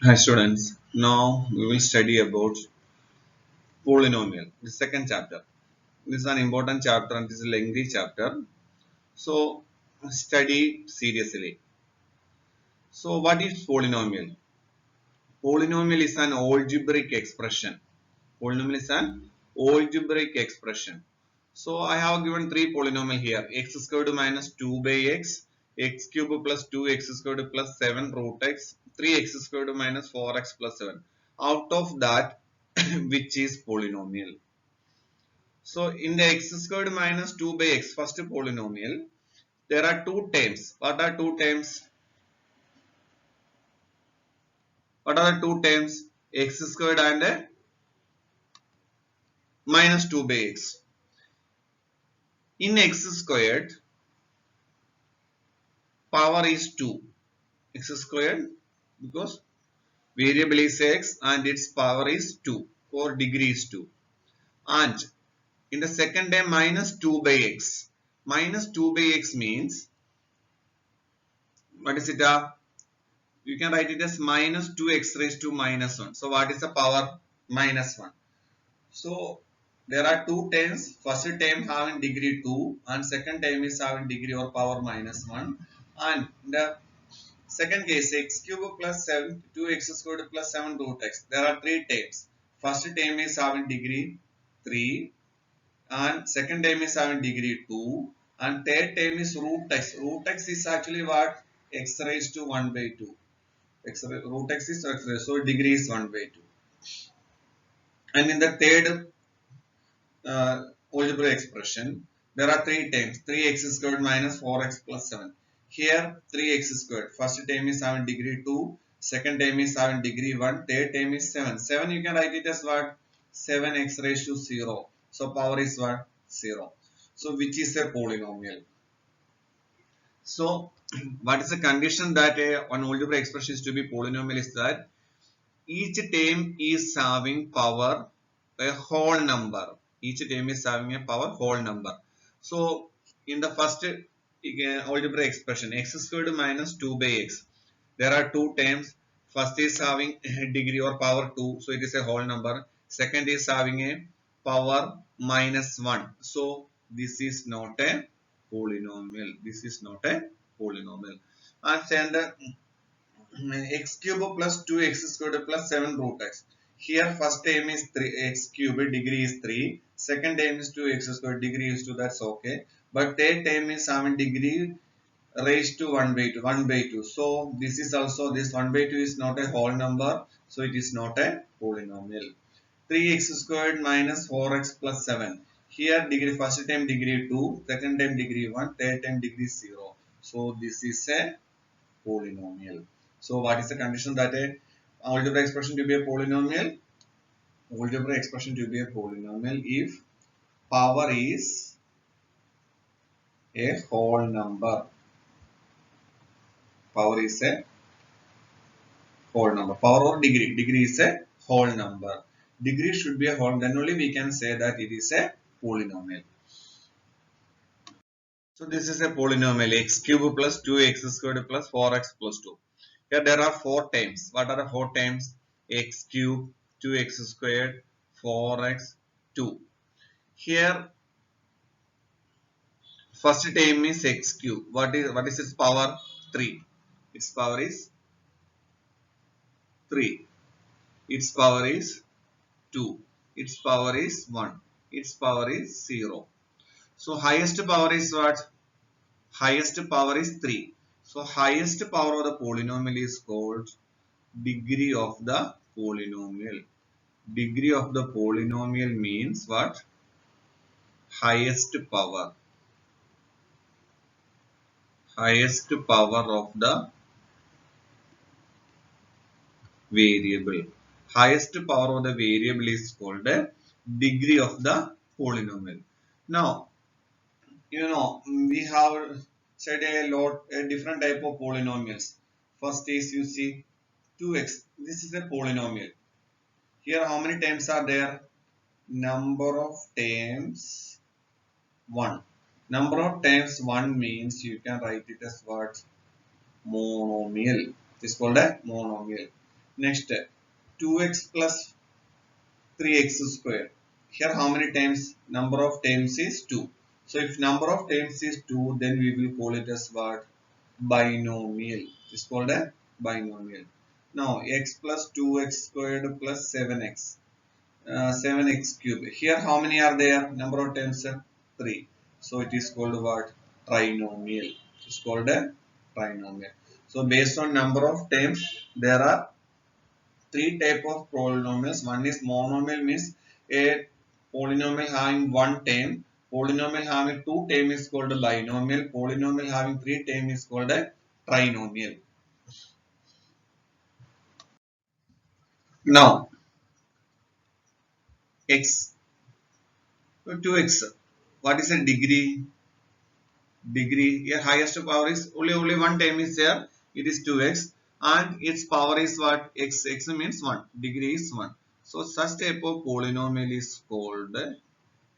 Hi students, now we will study about polynomial, the second chapter. This is an important chapter and this is a lengthy chapter. So study seriously. So what is polynomial? Polynomial is an algebraic expression. Polynomial is an algebraic expression. So I have given three polynomial here. X squared minus 2 by x, x cube plus 2x squared plus 7 root x, 3x squared minus 4x plus 7. Out of that, which is polynomial. So in the x squared minus 2 by x, first polynomial, there are two terms. What are two terms? What are the two terms? X squared and minus 2 by x. In x squared, power is 2. X squared because variable is x and its power is 2 or degree is 2. And in the second term minus 2 by x. Minus 2 by x means, what is it? You can write it as minus 2x raised to minus 1. So what is the power? Minus 1. So there are two terms. First term having degree 2 and second term is having degree or power minus 1. And the second case, x cube plus 7, 2x squared plus 7 root x. There are three terms. First term is having degree 3 and second term is having degree 2 and third term is root x. Root x is actually what? X raised to 1 by 2. Root x is x raised, so degree is 1 by 2. And in the third algebraic expression, there are three terms. 3x squared minus 4x plus 7. Here 3x squared. First term is having degree 2. Second term is having degree 1. Third term is 7. 7 you can write it as what? 7x raised to 0. So power is what? 0. So which is a polynomial. So what is the condition that an algebraic expression is to be polynomial is that each term is having power a whole number. Each term is having a power whole number. So in the first algebraic expression, x squared minus 2 by x, there are two terms. First is having a degree or power 2, so it is a whole number. Second is having a power minus 1. So this is not a polynomial. This is not a polynomial. And then the x cube plus 2x squared plus 7 root x. Here first term is 3x cube, degree is 3. Second term is 2x squared, degree is 2, that's okay. But third term is 7 degree raised to 1 by 2, 1 by 2. So this is also, this 1 by 2 is not a whole number. So it is not a polynomial. 3x squared minus 4x plus 7. Here degree, first term degree 2, second term degree 1, third term degree 0. So this is a polynomial. So what is the condition that a algebraic expression to be a polynomial? Algebraic expression to be a polynomial if power is a whole number. Power is a whole number. Power or degree. Degree is a whole number. Degree should be a whole. Then only we can say that it is a polynomial. So this is a polynomial x cube plus 2x squared plus 4x plus 2. Here there are four terms. What are the four terms? X cube, 2x squared, 4x, 2. Here first term is x cube. What is its power? 3. Its power is 3. Its power is 2. Its power is 1. Its power is 0. So highest power is what? Highest power is 3. So highest power of the polynomial is called degree of the polynomial. Degree of the polynomial means what? Highest power. Highest power of the variable. Highest power of the variable is called a degree of the polynomial. Now, we have said a different type of polynomials. First is you see 2x. This is a polynomial. Here how many terms are there? Number of terms 1. Number of terms 1 means you can write it as what? Monomial. It is called a monomial. Next, 2x plus 3x square. Here how many times? Number of times is 2. So if number of times is 2, then we will call it as what? Binomial. It's called a binomial. Now x plus 2x squared plus 7x. 7x cube. Here how many are there? Number of times 3. So it is called what? Trinomial. It's called a trinomial. So based on number of terms, there are three type of polynomials. One is monomial, means a polynomial having one term. Polynomial having two terms is called a binomial. Polynomial having three terms is called a trinomial. Now x, 2x. What is a degree? Degree, here highest power is only one term is there. It is 2x, and its power is what? X means 1, degree is 1. So such type of polynomial is called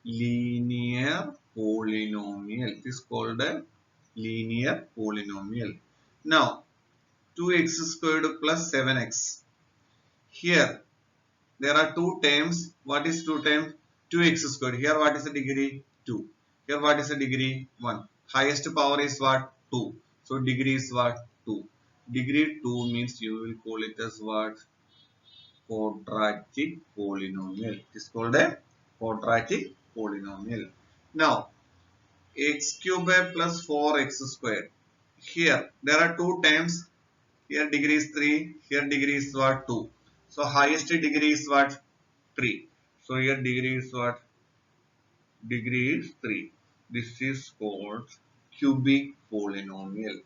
linear polynomial. It is called a linear polynomial. Now 2x squared plus 7x. Here there are two terms. What is two terms? 2x squared. Here what is the degree? 2. Here what is the degree? 1. Highest power is what? 2. So degree is what? 2. Degree 2 means you will call it as what? Quadratic polynomial. It is called a quadratic polynomial. Now x cube plus 4x squared. Here there are two terms. Here degree is 3. Here degree is what? 2. So highest degree is what? 3. So here degree is what? Degree is 3. This is called cubic polynomial.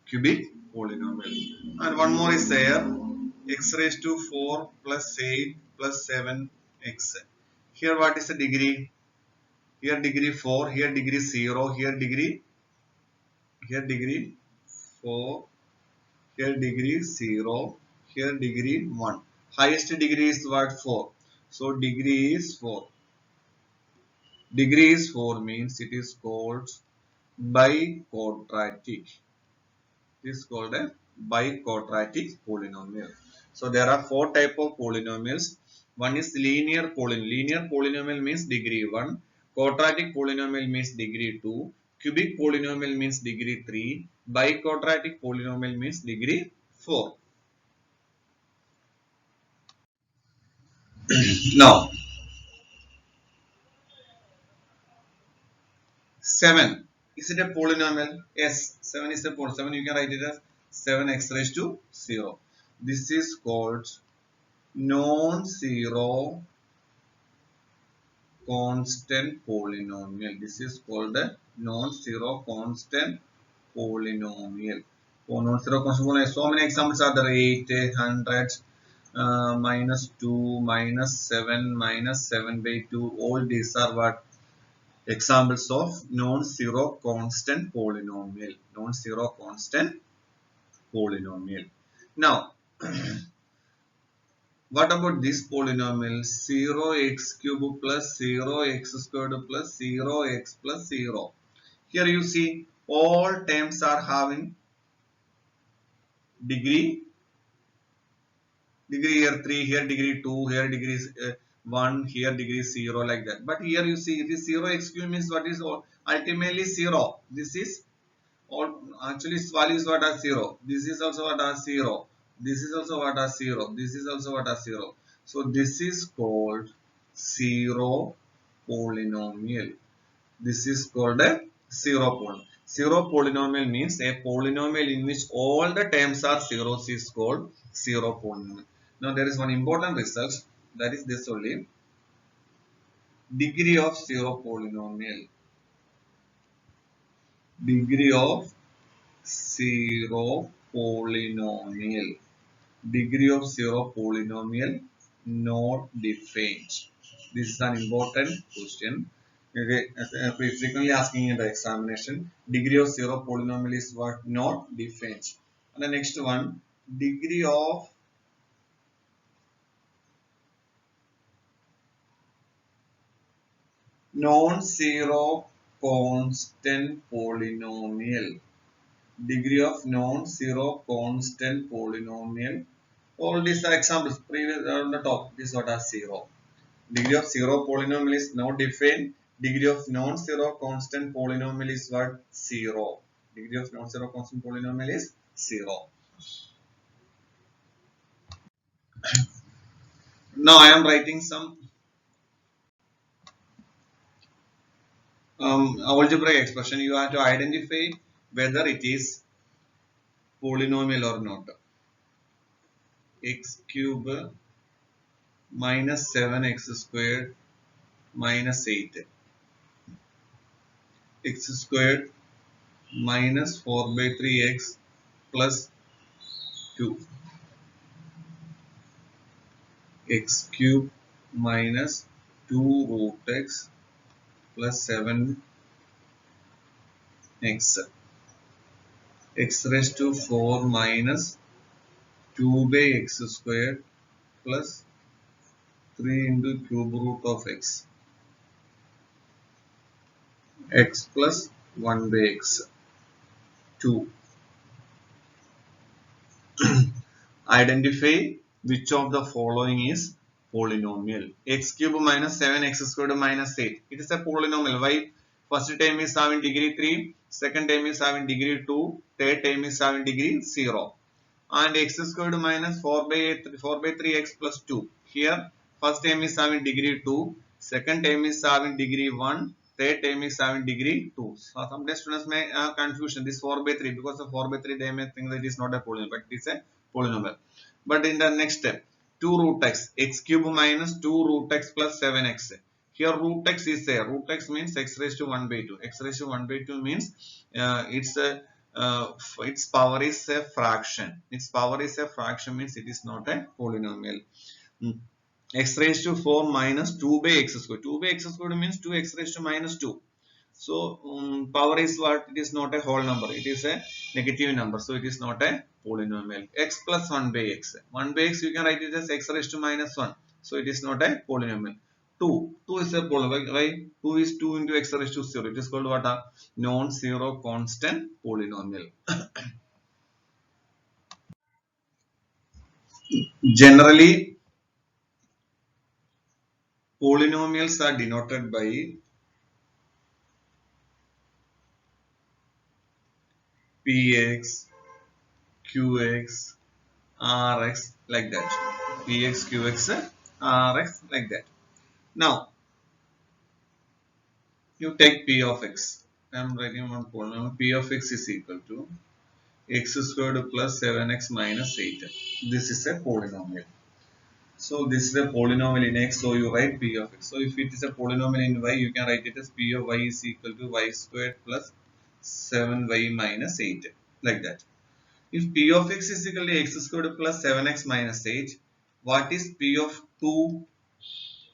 Cubic polynomial. And one more is there. X raised to 4 plus 8 plus 7x. Here what is the degree? Here degree 4. Here degree 0. Here degree 4. Here degree 0. Here degree 1. Highest degree is what? 4. So degree is 4. Degree is 4 means it is called biquadratic. It is called a biquadratic polynomial. So there are four type of polynomials. One is linear polynomial. Linear polynomial means degree 1. Quadratic polynomial means degree 2. Cubic polynomial means degree 3. Biquadratic polynomial means degree 4. Now 7. Is it a polynomial? Yes, 7 is a polynomial. 7 you can write it as 7x raised to 0. This is called non-zero constant polynomial. This is called a non-zero constant polynomial. For non-zero constant polynomial, so many examples are there. 8, 100, minus 2, minus 7, minus 7 by 2. All these are what? Examples of non-zero constant polynomial. Non-zero constant polynomial. Now, what about this polynomial? 0x cube plus 0x squared plus 0x plus 0. Here you see all terms are having degree. Degree here 3, here degree 2, here degree 1, here degree 0, like that. But here you see this 0x cube means what is ultimately 0. This is all actually its values what are 0. This is also what are 0. This is also what are 0. This is also what are 0. So this is called zero polynomial. This is called a zero polynomial. Zero polynomial means a polynomial in which all the terms are zeros is called zero polynomial. Now there is one important result, that is this only. Degree of zero polynomial. Degree of zero polynomial. Degree of zero polynomial not defined. This is an important question. Okay, frequently asking in the examination. Degree of zero polynomial is what? Not defined. And the next one, degree of non-zero constant polynomial. Degree of non-zero constant polynomial All these are examples. Previous on the top, this is what are 0. Degree of 0 polynomial is not defined. Degree of non-zero constant polynomial is what? 0. Degree of non-zero constant polynomial is 0. Now I am writing some algebraic expression. You have to identify whether it is polynomial or not. X cube minus 7x squared minus 8. X squared minus 4 by 3x plus 2. X cube minus 2 root x plus 7x. X raised to 4 minus 2 by x squared plus 3 into cube root of x. X plus 1 by x. 2. Identify which of the following is polynomial. X cube minus 7x squared minus 8. It is a polynomial. Why? First term is having degree 3, second term is having degree 2, third term is having degree 0. And x squared minus 4 by 8, 4 by 3x plus 2. Here first term is having degree 2, second term is having degree 1, third term is having degree 2. So some students may have confusion. This 4 by 3, because of 4 by 3 they may think that it is not a polynomial, but it is a polynomial. But in the next step, 2 root x cube minus 2 root x plus 7x. Here root x is there. Root x means x raised to 1 by 2. X raised to 1 by 2 means its power is a fraction. Its power is a fraction means it is not a polynomial. X raised to 4 minus 2 by x squared. 2 by x squared means 2x raised to minus 2. So power is what? It is not a whole number. It is a negative number. So it is not a polynomial. X plus 1 by x. 1 by x you can write it as x raised to minus 1. So it is not a polynomial. 2. 2 is a polynomial. Why? 2 is 2 into x raised to 0. It is called what? A non-zero constant polynomial. Generally, polynomials are denoted by px, qx, rx like that. Px, qx, rx like that. Now, you take p of x. I am writing one polynomial. P of x is equal to x squared plus 7x minus 8. This is a polynomial. So this is a polynomial in x, so you write p of x. So if it is a polynomial in y, you can write it as p of y is equal to y squared plus 7y minus 8, like that. If p of x is equal to x squared plus 7x minus 8, what is p of 2?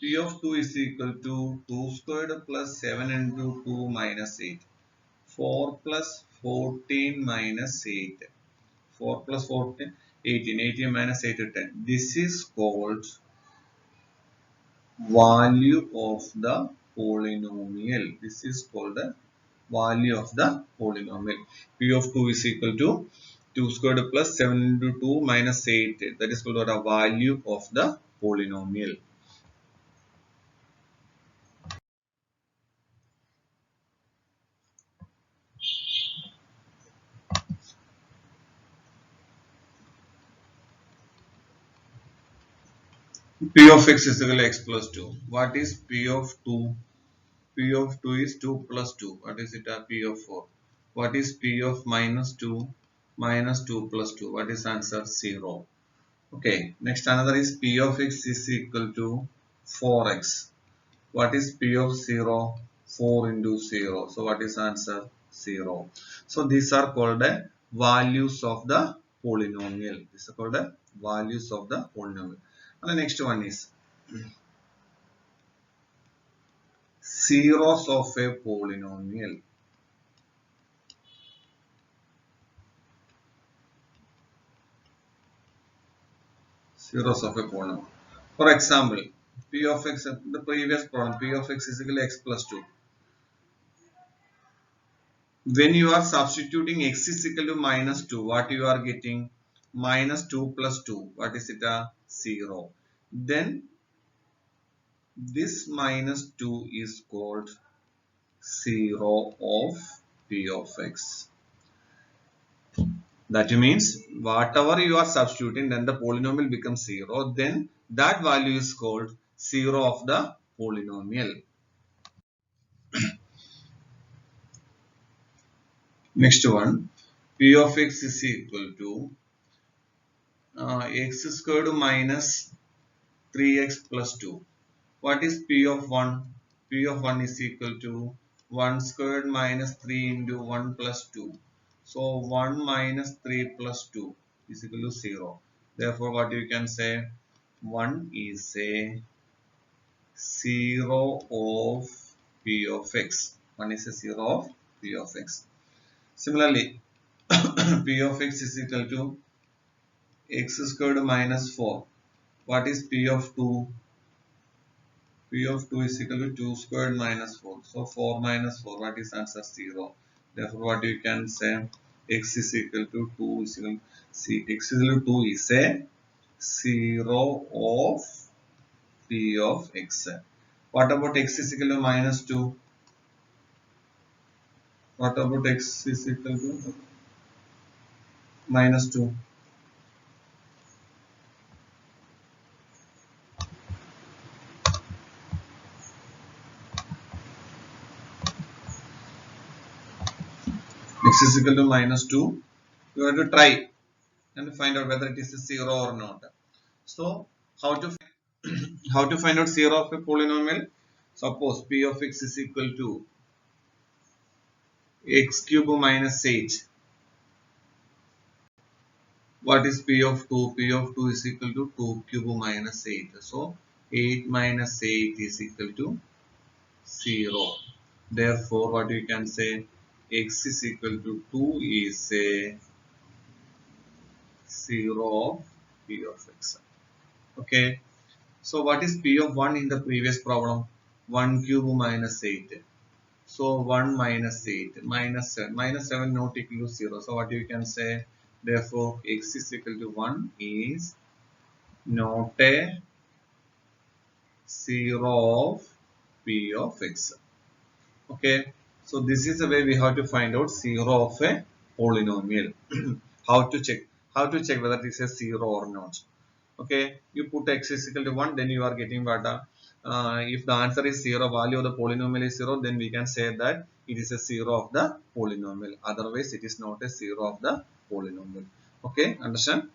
P of 2 is equal to 2 squared plus 7 into 2 minus 8. 4 plus 14 minus 8. 4 plus 14, 18. 18 minus 8 to 10. This is called value of the polynomial. This is called the value of the polynomial. P of 2 is equal to 2 squared plus 7 into 2 minus 8. That is called a value of the polynomial. P of x is equal to x plus 2. What is P of 2? P of 2 is 2 plus 2. What is it? P of 4. What is P of minus 2? Minus 2 plus 2. What is answer? 0. Okay. Next another is P of x is equal to 4x. What is P of 0? 4 into 0. So what is answer? 0. So these are called the values of the polynomial. These are called the values of the polynomial. And the next one is zeros of a polynomial. Zeros of a polynomial. For example, P of x, the previous problem, P of x is equal to x plus 2. When you are substituting x is equal to minus 2, what you are getting? minus 2 plus 2. What is it? 0. Then this minus 2 is called 0 of p of x. That means whatever you are substituting, then the polynomial becomes 0. Then that value is called 0 of the polynomial. Next one, p of x is equal to x squared minus 3x plus 2. What is p of 1? P of 1 is equal to 1 squared minus 3 into 1 plus 2. So 1 minus 3 plus 2 is equal to 0. Therefore, what you can say? 1 is a 0 of p of x. 1 is a 0 of p of x. Similarly, p of x is equal to x squared minus 4. What is p of 2? P of 2 is equal to 2 squared minus 4. So 4 minus 4, what is answer? 0. Therefore, what you can say? X is equal to 2 is equal to C. X is equal to 2 is a 0 of P of x. What about x is equal to minus 2? What about x is equal to minus 2? X is equal to minus 2. You have to try and find out whether it is a 0 or not. So, how to how to find out 0 of a polynomial? Suppose p of x is equal to x cube minus 8. What is p of 2? P of 2 is equal to 2 cube minus 8. So 8 minus 8 is equal to 0. Therefore, what you can say? X is equal to 2 is a 0 of p of x. Okay. So what is p of 1 in the previous problem? 1 cube minus 8. So 1 minus 8 minus 7. Minus 7 not equal to 0. So what you can say? Therefore, x is equal to 1 is not a 0 of p of x. Okay. So this is the way we have to find out 0 of a polynomial. How to check? How to check whether it is a 0 or not? Okay, you put x is equal to 1, then you are getting what? If the answer is 0, value of the polynomial is 0, then we can say that it is a 0 of the polynomial. Otherwise, it is not a 0 of the polynomial. Okay, understand?